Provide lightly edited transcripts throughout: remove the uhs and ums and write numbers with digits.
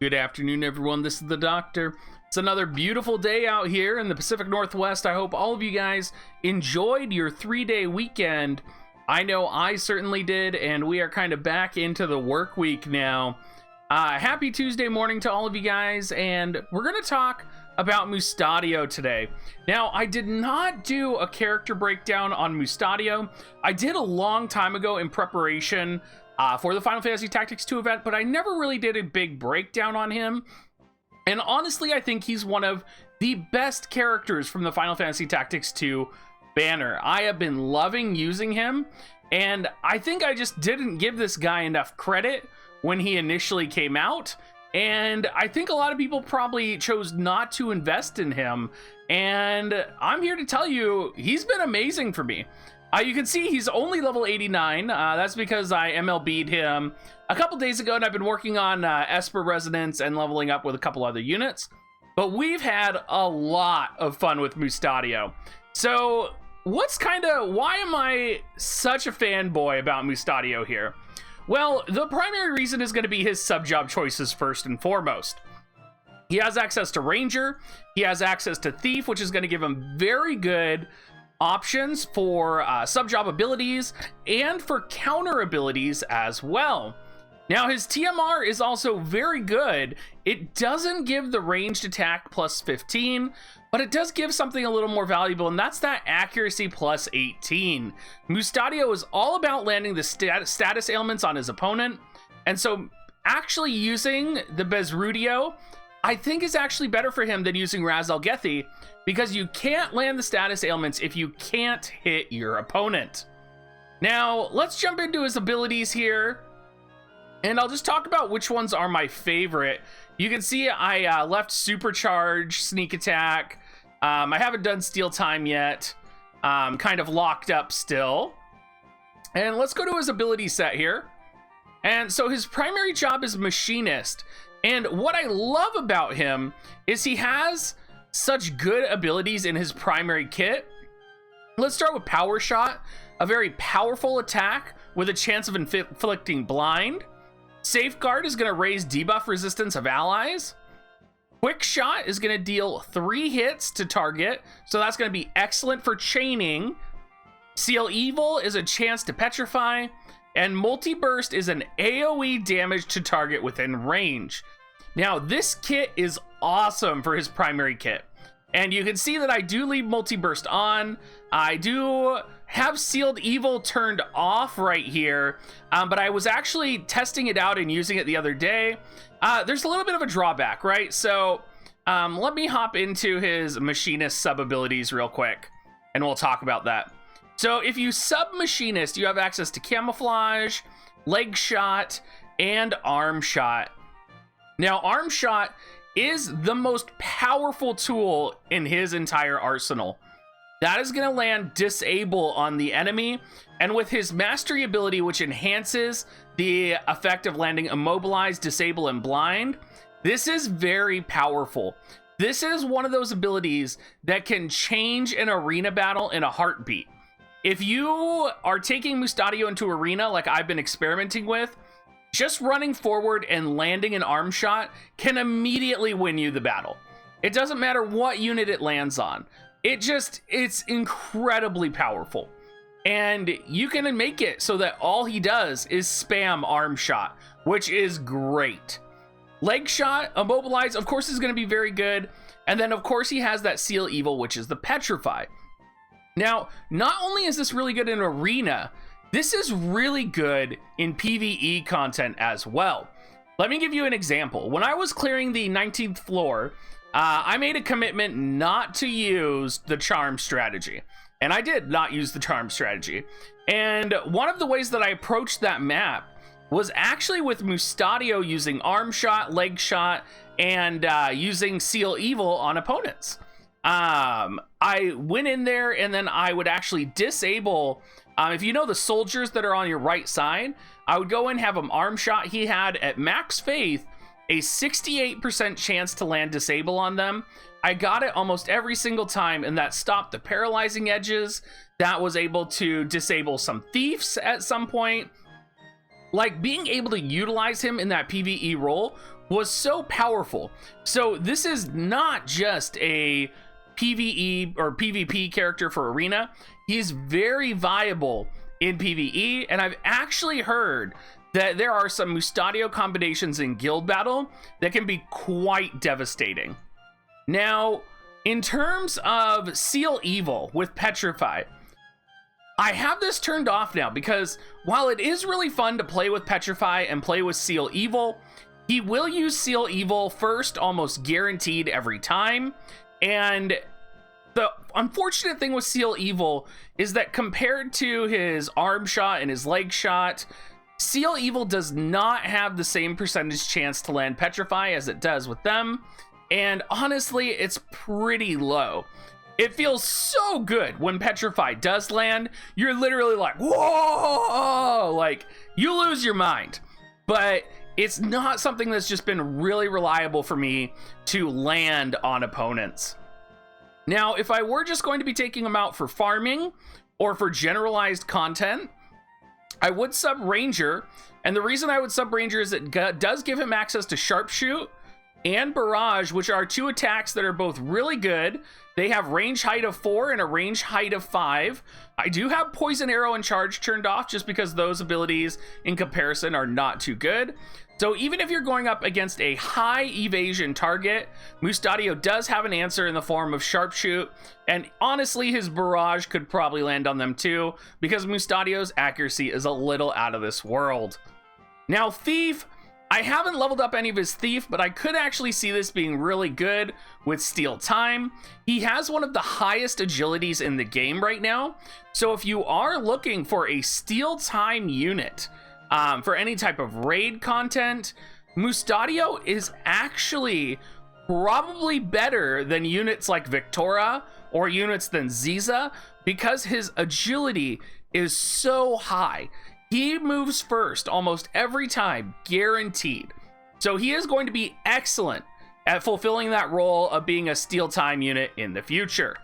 Good afternoon, everyone. This is the Doctor. It's another beautiful day out here in the Pacific Northwest. I hope all of you guys enjoyed your 3-day weekend. I know I certainly did, and we are kind of back into the work week now. Happy Tuesday morning to all of you guys, and we're going to talk about Mustadio today. Now, I did not do a character breakdown on Mustadio. I did a long time ago in preparation for the Final Fantasy Tactics 2 event, but I never really did a big breakdown on him. And honestly, I think he's one of the best characters from the Final Fantasy Tactics 2 banner. I have been loving using him, and I think I just didn't give this guy enough credit when he initially came out. And I think a lot of people probably chose not to invest in him. And I'm here to tell you, he's been amazing for me. You can see he's only level 89. That's because I MLB'd him a couple days ago, and I've been working on Esper Resonance and leveling up with a couple other units. But we've had a lot of fun with Mustadio. So why am I such a fanboy about Mustadio here? Well, the primary reason is going to be his sub-job choices first and foremost. He has access to Ranger, he has access to Thief, which is going to give him very good options for sub-job abilities and for counter abilities as well. Now, his TMR is also very good. It doesn't give the ranged attack plus 15, but it does give something a little more valuable, and that's that accuracy plus 18. Mustadio is all about landing the status ailments on his opponent, and so actually using the Bezrudio, I think, is actually better for him than using Raz Al Gethi, because you can't land the status ailments if you can't hit your opponent. Now, let's jump into his abilities here, and I'll just talk about which ones are my favorite. You can see I left Supercharge, Sneak Attack. I haven't done Steal Time yet. Kind of locked up still. And let's go to his ability set here. And so his primary job is Machinist. And what I love about him is he has such good abilities in his primary kit. Let's start with Power Shot, a very powerful attack with a chance of inflicting blind. Safeguard is going to raise debuff resistance of allies. Quick Shot is going to deal 3 hits to target, so that's going to be excellent for chaining. Seal Evil is a chance to petrify, and Multi-Burst is an AoE damage to target within range. Now, this kit is awesome for his primary kit. And you can see that I do leave Multi-Burst on. I do have Sealed Evil turned off right here, but I was actually testing it out and using it the other day. There's a little bit of a drawback, right? So let me hop into his Machinist Sub Abilities real quick, and we'll talk about that. So if you sub Machinist, you have access to Camouflage, Leg Shot, and Arm Shot. Now, Arm Shot is the most powerful tool in his entire arsenal. That is going to land Disable on the enemy, and with his Mastery ability, which enhances the effect of landing Immobilize, Disable, and Blind, this is very powerful. This is one of those abilities that can change an arena battle in a heartbeat. If you are taking Mustadio into arena like I've been experimenting with, just running forward and landing an Arm Shot can immediately win you the battle. It doesn't matter what unit it lands on. It's incredibly powerful. And you can make it so that all he does is spam Arm Shot, which is great. Leg Shot, Immobilize, of course, is going to be very good. And then, of course, he has that Seal Evil, which is the Petrify. Now, not only is this really good in arena, this is really good in PvE content as well. Let me give you an example. When I was clearing the 19th floor, I made a commitment not to use the charm strategy. And I did not use the charm strategy. And one of the ways that I approached that map was actually with Mustadio using Arm Shot, Leg Shot, and using Seal Evil on opponents. I went in there and then I would actually disable, if you know the soldiers that are on your right side, I would go and have him Arm Shot. He had, at max faith, a 68% chance to land Disable on them. I got it almost every single time, and that stopped the paralyzing edges. That was able to disable some thieves at some point. like being able to utilize him in that PvE role was so powerful. So this is not just a PvE or PvP character for Arena. He's very viable in PvE, and I've actually heard that there are some Mustadio combinations in Guild Battle that can be quite devastating. Now, in terms of Seal Evil with Petrify, I have this turned off now because while it is really fun to play with Petrify and play with Seal Evil, he will use Seal Evil first almost guaranteed every time. And the unfortunate thing with Seal Evil is that compared to his arm shot and his leg shot, Seal Evil does not have the same percentage chance to land Petrify as it does with them. And honestly, it's pretty low. It feels so good when Petrify does land. You're literally like, whoa, like you lose your mind. But it's not something that's just been really reliable for me to land on opponents. Now, if I were just going to be taking him out for farming or for generalized content, I would sub Ranger. And the reason I would sub Ranger is it does give him access to Sharpshoot and Barrage, which are two attacks that are both really good. They have range height of 4 and a range height of 5. I do have Poison Arrow and Charge turned off just because those abilities in comparison are not too good. So even if you're going up against a high evasion target, Mustadio does have an answer in the form of Sharpshoot. And honestly, his Barrage could probably land on them too, because Mustadio's accuracy is a little out of this world. Now, Thief, I haven't leveled up any of his Thief, but I could actually see this being really good with Steal Time. He has one of the highest agilities in the game right now. So if you are looking for a Steal Time unit for any type of raid content, Mustadio is actually probably better than units like Victora or units than Ziza because his agility is so high. He moves first almost every time, guaranteed. So he is going to be excellent at fulfilling that role of being a Steal Time unit in the future.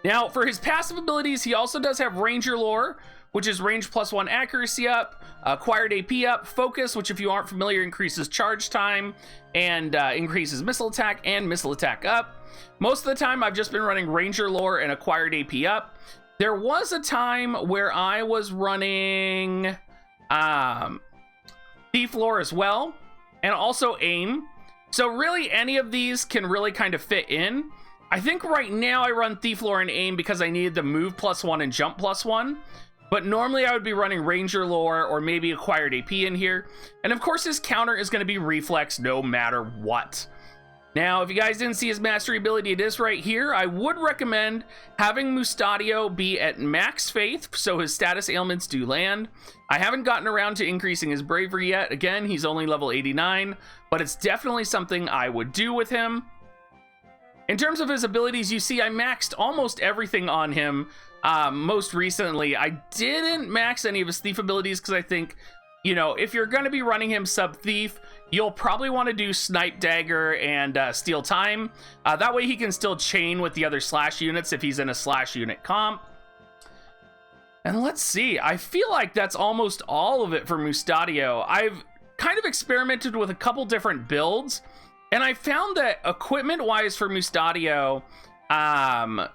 Now, for his passive abilities, he also does have Ranger Lore, which is range +1 accuracy up, acquired AP up, focus, which if you aren't familiar increases charge time and increases missile attack and missile attack up. Most of the time I've just been running Ranger Lore and acquired AP up. There was a time where I was running Thief Lore as well, and also Aim. So really any of these can really kind of fit in. I think right now I run Thief Lore and Aim because I needed the move +1 and jump +1. But normally I would be running Ranger Lore or maybe acquired AP in here. And of course his counter is going to be Reflex no matter what. Now, if you guys didn't see his mastery ability, it is right here. I would recommend having Mustadio be at max faith, so his status ailments do land. I haven't gotten around to increasing his bravery yet. Again, he's only level 89, but it's definitely something I would do with him. In terms of his abilities, you see I maxed almost everything on him. Most recently, I didn't max any of his thief abilities because I think, you know, if you're going to be running him sub thief, you'll probably want to do Snipe Dagger and Steal Time. That way he can still chain with the other slash units if he's in a slash unit comp. And let's see, I feel like that's almost all of it for Mustadio. I've kind of experimented with a couple different builds, and I found that equipment-wise for Mustadio,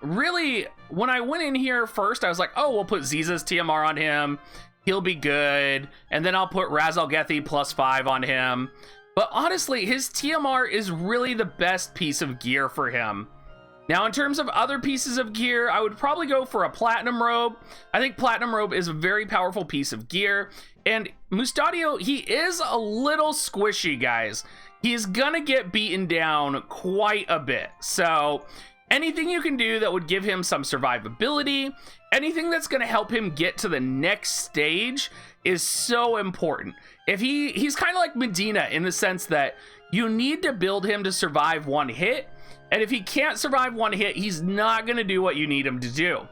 really, when I went in here first, I was like, oh, we'll put Ziza's TMR on him. He'll be good. And then I'll put Razalgethi +5 on him. But honestly, his TMR is really the best piece of gear for him. Now, in terms of other pieces of gear, I would probably go for a Platinum Robe. I think Platinum Robe is a very powerful piece of gear. And Mustadio, he is a little squishy, guys. He's gonna get beaten down quite a bit. So anything you can do that would give him some survivability, anything that's going to help him get to the next stage is so important. If he's kind of like Medina in the sense that you need to build him to survive one hit, and if he can't survive one hit, he's not going to do what you need him to do.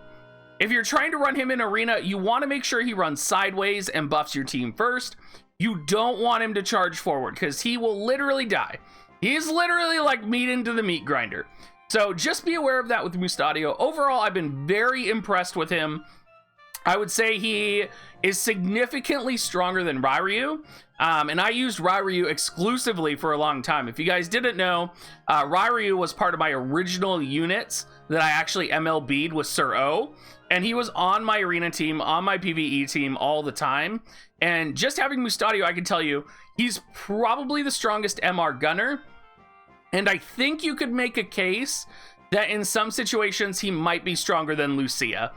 If you're trying to run him in arena, you want to make sure he runs sideways and buffs your team first. You don't want him to charge forward because he will literally die. He's literally like meat into the meat grinder. So just be aware of that with Mustadio. Overall, I've been very impressed with him. I would say he is significantly stronger than Ryu. And I used Ryu exclusively for a long time. If you guys didn't know, Ryu was part of my original units that I actually MLB'd with Sir O. And he was on my arena team, on my PvE team all the time. And just having Mustadio, I can tell you, he's probably the strongest MR gunner. And I think you could make a case that in some situations he might be stronger than Lucia,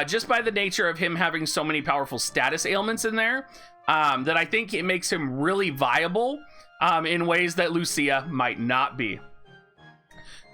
just by the nature of him having so many powerful status ailments in there, that I think it makes him really viable in ways that Lucia might not be.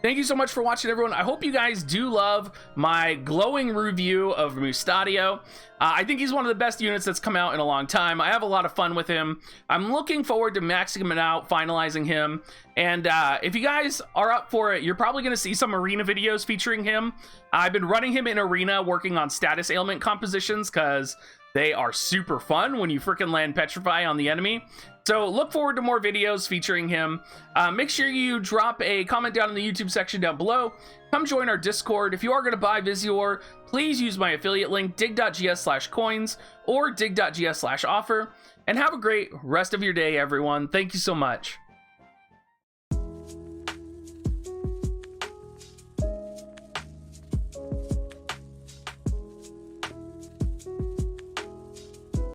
Thank you so much for watching, everyone. I hope you guys do love my glowing review of Mustadio. I think he's one of the best units that's come out in a long time. I have a lot of fun with him. I'm looking forward to maxing him out, finalizing him. And if you guys are up for it, you're probably going to see some arena videos featuring him. I've been running him in arena, working on status ailment compositions, because they are super fun when you freaking land Petrify on the enemy. So look forward to more videos featuring him. Make sure you drop a comment down in the YouTube section down below. Come join our Discord. If you are going to buy Visior, please use my affiliate link, dig.gs/coins or dig.gs/offer. And have a great rest of your day, everyone. Thank you so much.